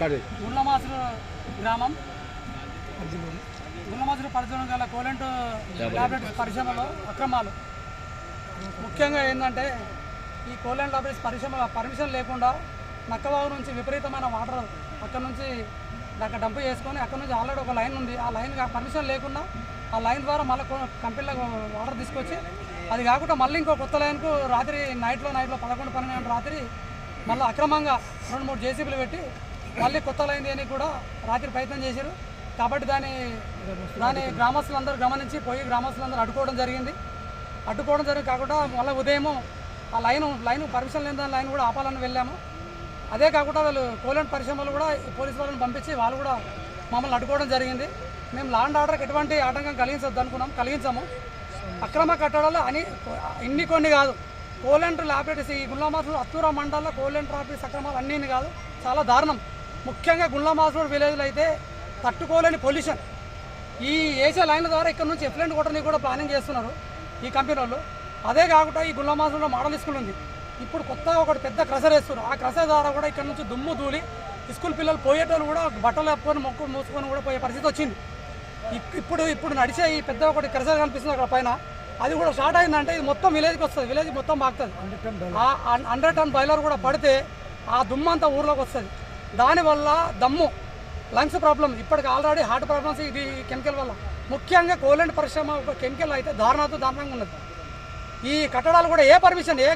గుండ్లమాసులు గ్రామం గుండ్లమాసులు పరిధిలో గల కోలెంట్ ల్యాబొరేటరీస్ పరిశ్రమలో అక్రమాలు ముఖ్యంగా ఏంటంటే ఈ కోలెంట్ ల్యాబొరేటరీస్ పరిశ్రమ పర్మిషన్ లేకుండా నక్కవాగు నుంచి విపరీతమైన వాటర్ అక్కడ నుంచి అక్కడ డంప్ చేసుకొని అక్కడ నుంచి ఆల్రెడీ ఒక లైన్ ఉంది. ఆ లైన్ పర్మిషన్ లేకుండా ఆ లైన్ ద్వారా మళ్ళీ కంపెనీలకు వాటర్ తీసుకొచ్చి అది కాకుండా మళ్ళీ ఇంకో కొత్త లైన్కు రాత్రి నైట్లో 11-12 గంటల రాత్రి మళ్ళీ అక్రమంగా 2-3 జేసీబీలు పెట్టి మళ్ళీ కొత్త లైన్ అని కూడా రాత్రి ప్రయత్నం చేశారు. కాబట్టి దాని గ్రామస్తులందరూ గమనించి పోయి గ్రామస్తులందరూ అడ్డుకోవడం జరిగింది కాకుండా మళ్ళీ ఉదయం ఆ లైన్ పర్మిషన్ లేని దాని లైన్ కూడా ఆపాలని వెళ్ళాము. అదే కాకుండా వాళ్ళు కోలెంట్ పరిశ్రమలు కూడా పోలీసు వాళ్ళని పంపించి వాళ్ళు కూడా మమ్మల్ని అడ్డుకోవడం జరిగింది. మేము లా అండ్ ఆర్డర్కి ఎటువంటి ఆటంకం కలిగించాము. అక్రమ కట్టడాలు కొన్ని కాదు. కోలెంట్ ల్యాబొరేటరీస్ ఈ గుండ్లమాసులు అత్తూర మండలంలో కోలెంట్ ల్యాబొరేటరీస్ అక్రమాలు అన్నీ కాదు, చాలా దారుణం. ముఖ్యంగా గుండ్లమాసులు విలేజ్లో అయితే తట్టుకోలేని పొల్యూషన్. ఈ ఏసీ లైన్ల ద్వారా ఇక్కడ నుంచి ఎఫ్లెంట్ కొట్టడానికి కూడా ప్లానింగ్ చేస్తున్నారు ఈ కంపెనీ వాళ్ళు. అదే కాకుండా ఈ గుండ్లమాసులో మోడల్ స్కూల్ ఉంది, ఇప్పుడు కొత్తగా ఒకటి పెద్ద క్రషర్ వేస్తున్నారు. ఆ క్రషర్ ద్వారా కూడా ఇక్కడ నుంచి దుమ్ము ధూళి స్కూల్ పిల్లలు పోయేటోళ్ళు కూడా బట్టలు వేపుకొని మొక్కు మూసుకొని కూడా పోయే పరిస్థితి వచ్చింది. ఇప్పుడు నడిచే ఈ పెద్ద ఒకటి క్రషర్ కనిపిస్తుంది అక్కడ పైన, అది కూడా స్టార్ట్ అయిందంటే ఇది మొత్తం విలేజ్కి వస్తుంది, విలేజ్ మొత్తం బాగుతుంది. 100 టన్ బాయిలర్ కూడా పడితే ఆ దుమ్ము అంతా ఊర్లోకి వస్తుంది. దానివల్ల దమ్ము లంగ్స్ ప్రాబ్లం, ఇప్పటికి ఆల్రెడీ హార్ట్ ప్రాబ్లమ్స్ ఇది కెమికల్ వల్ల. ముఖ్యంగా కోలెంట్ పరిశ్రమ ఒక కెమికల్ అయితే దారుణంగా ఉన్నది. ఈ కట్టడాలు కూడా ఏ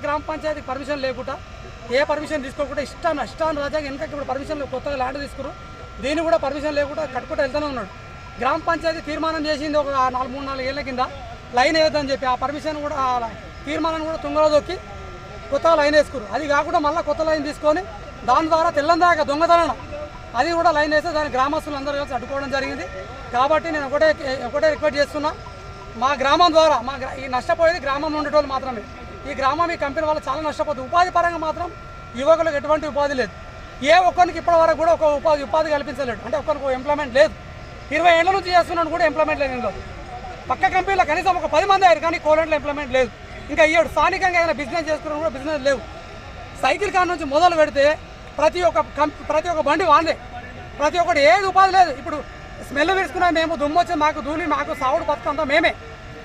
గ్రామ పంచాయతీకి పర్మిషన్ లేకుండా ఏ పర్మిషన్ తీసుకోకుండా ఇష్టాన్ని రాజాగా వెనక ఇప్పుడు పర్మిషన్ కొత్తగా ల్యాండ్ తీసుకురు, దీన్ని కూడా పర్మిషన్ లేకుండా కట్టుకుంటూ వెళ్తూనే ఉన్నాడు. గ్రామ పంచాయతీ తీర్మానం చేసింది ఒక 3-4 ఏళ్ల కింద లైన్ వేయొద్దని చెప్పి, ఆ పర్మిషన్ కూడా ఆ తీర్మానాన్ని కూడా తుంగలో దొక్కి కొత్తగా లైన్ వేసుకురు. అది కాకుండా మళ్ళీ కొత్త లైన్ తీసుకొని దాని ద్వారా తెల్లందాక దొంగతనం అది కూడా లైన్ వేస్తే దాని గ్రామస్తులు అందరూ కలిసి అడ్డుకోవడం జరిగింది. కాబట్టి నేను ఒకటే రిక్వెస్ట్ చేస్తున్నా, మా గ్రామం ద్వారా ఈ నష్టపోయేది గ్రామంలో ఉండేటోళ్ళు మాత్రమే. ఈ గ్రామం ఈ కంపెనీ వాళ్ళు చాలా నష్టపోతుంది. ఉపాధి పరంగా మాత్రం యువకులకు ఎటువంటి ఉపాధి లేదు. ఏ ఒక్కరికి ఇప్పటి వరకు కూడా ఒక ఉపాధి కల్పించలేడు, అంటే ఒక్కరికి ఎంప్లాయ్మెంట్ లేదు. 20 ఏళ్ల నుంచి చేస్తున్నాను కూడా ఎంప్లాయ్మెంట్ లేదు. ఇందులో పక్క కంపెనీలో కనీసం ఒక 10 మంది అయ్యారు, కానీ కోలెంట్లో ఎంప్లాయ్మెంట్ లేదు. ఇంకా ఇయ్యాడు స్థానికంగా ఏదైనా బిజినెస్ చేసుకున్నా కూడా బిజినెస్ లేవు. సైకిల్ కార్ నుంచి మొదలు పెడితే ప్రతి ఒక్క బండి వాందే, ప్రతి ఒక్కటి ఏది ఉపాధి లేదు. ఇప్పుడు స్మెల్ విడుచుకున్నా మేము, దుమ్ము వచ్చి మాకు ధూళి మాకు సావుడు బతుకంతా మేమే,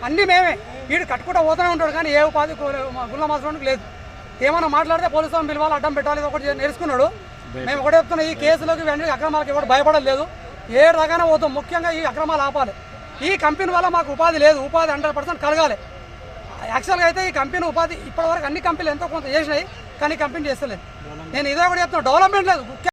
అన్నీ మేమే. వీడు కట్టుకుంటూ పోతూనే ఉంటాడు, కానీ ఏ ఉపాధి గుండ్లమాసులోనికి లేదు. ఏమన్నా మాట్లాడితే పోలీసు వాళ్ళని పిలవాలి, అడ్డం పెట్టాలి, ఒకటి నేర్చుకున్నాడు. మేము ఒకటి చెప్తున్నా, ఈ కేసులోకి వెంటనే అక్రమాలకు ఎవరు భయపడలేదు. ఏ రకంగా పోతాం, ముఖ్యంగా ఈ అక్రమాలు ఆపాలి. ఈ కంపెనీ వల్ల మాకు ఉపాధి లేదు, ఉపాధి 100% కలగాలి. యాక్చువల్గా అయితే ఈ కంపెనీ ఉపాధి ఇప్పటివరకు అన్ని కంపెనీలు ఎంతో కొంత చేసినాయి, కానీ కంపెనీ చేస్తలేదు. నేను ఇదే కూడా చెప్తున్నా, డెవలప్మెంట్ లేదు.